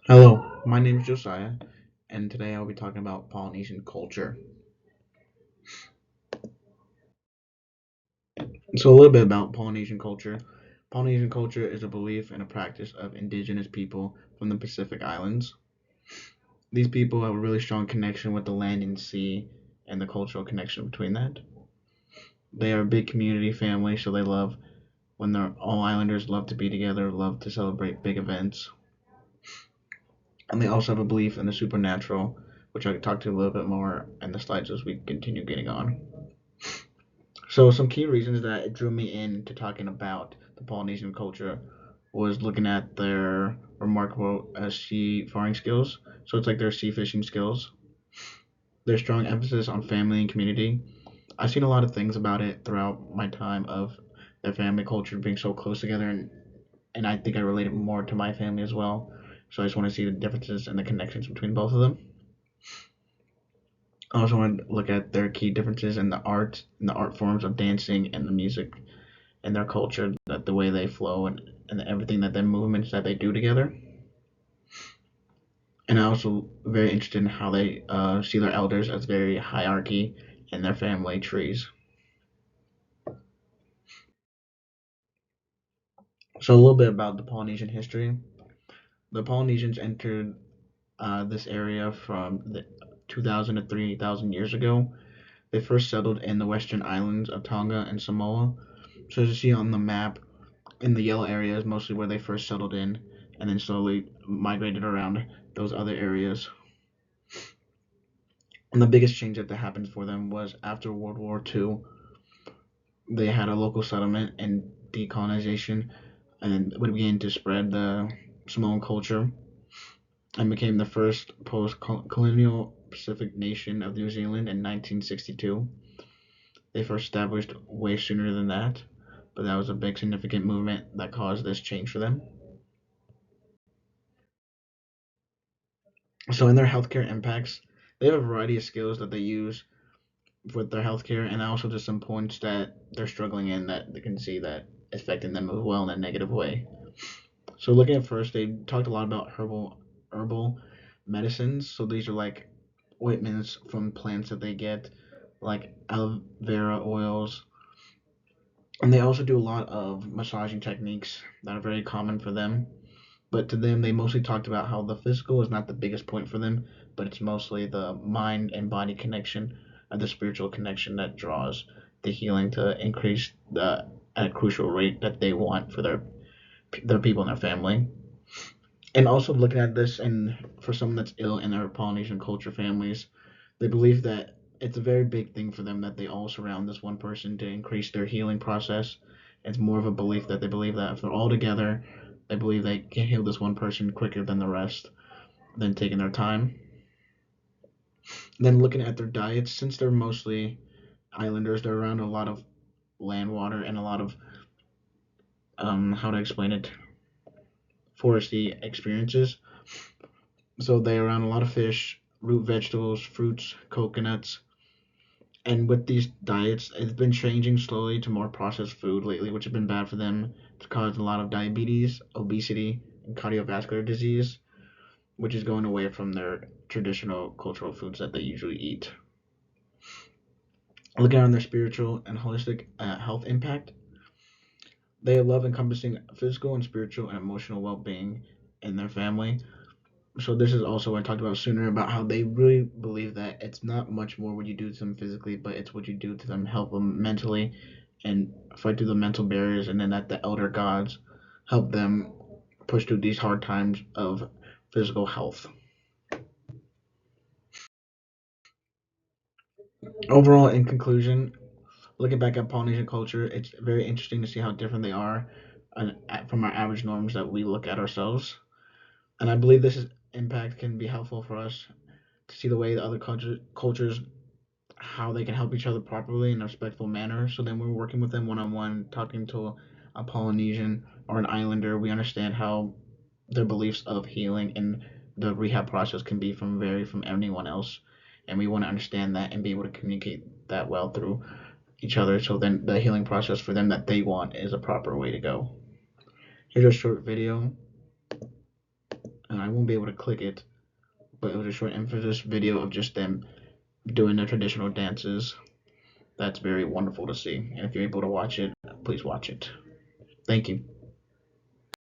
Hello, my name is Josiah, and today I'll be talking about Polynesian culture. So, a little bit about Polynesian culture. Polynesian culture is a belief and a practice of indigenous people from the Pacific Islands. These people have a really strong connection with the land and sea and the cultural connection between that. They are a big community family, so they love when they're all islanders love to be together, love to celebrate big events. And they also have a belief in the supernatural, which I can talk to a little bit more in the slides as we continue getting on. So some key reasons that it drew me into talking about the Polynesian culture was looking at their remarkable sea faring skills. So it's like their sea fishing skills, their strong emphasis on family and community. I've seen a lot of things about it throughout my time of their family culture being so close together, and I think I relate it more to my family as well. So I just want to see the differences and the connections between both of them. I also want to look at their key differences in the art forms of dancing and the music and their culture, that the way they flow and everything that their movements that they do together. And I also very interested in how they see their elders as very hierarchy in their family trees. So a little bit about the Polynesian history. The Polynesians entered this area from 2,000 to 3,000 years ago. They first settled in the western islands of Tonga and Samoa. So as you see on the map, in the yellow area is mostly where they first settled in, and then slowly migrated around those other areas. And the biggest change that happened for them was after World War II, they had a local settlement and decolonization, and would begin to spread the Samoan culture and became the first post-colonial Pacific nation of New Zealand in 1962. They first established way sooner than that, but that was a big significant movement that caused this change for them. So in their healthcare impacts, they have a variety of skills that they use with their healthcare, and also just some points that they're struggling in that they can see that affecting them as well in a negative way. So looking at first, they talked a lot about herbal medicines. So these are like ointments from plants that they get, like aloe vera oils, and they also do a lot of massaging techniques that are very common for them. But to them, they mostly talked about how the physical is not the biggest point for them, but it's mostly the mind and body connection and the spiritual connection that draws the healing to increase at a crucial rate that they want for their people and their family. And also looking at this, and for someone that's ill in their Polynesian culture families, they believe that it's a very big thing for them that they all surround this one person to increase their healing process. It's more of a belief that they believe that if they're all together, they believe they can heal this one person quicker than the rest, than taking their time. Then looking at their diets, since they're mostly islanders, they're around a lot of land, water, and a lot of how to explain it, foresty experiences. So they're around a lot of fish, root vegetables, fruits, coconuts, and with these diets, it's been changing slowly to more processed food lately, which has been bad for them. It's caused a lot of diabetes, obesity, and cardiovascular disease, which is going away from their traditional cultural foods that they usually eat. Looking on their spiritual and holistic health impact, they love encompassing physical and spiritual and emotional well-being in their family. So this is also what I talked about sooner about how they really believe that it's not much more what you do to them physically, but it's what you do to them, help them mentally and fight through the mental barriers, and then that the elder gods help them push through these hard times of physical health. Overall, in conclusion, looking back at Polynesian culture, it's very interesting to see how different they are from our average norms that we look at ourselves. And I believe impact can be helpful for us to see the way the other cultures how they can help each other properly in a respectful manner. So then we're working with them one on one, talking to a Polynesian or an islander, we understand how their beliefs of healing and the rehab process can be from vary from anyone else. And we want to understand that and be able to communicate that well through each other. So then the healing process for them that they want is a proper way to go. Here's a short video. and I won't be able to click it, but it was a short emphasis video of just them doing their traditional dances. That's very wonderful to see. And if you're able to watch it, please watch it. Thank you.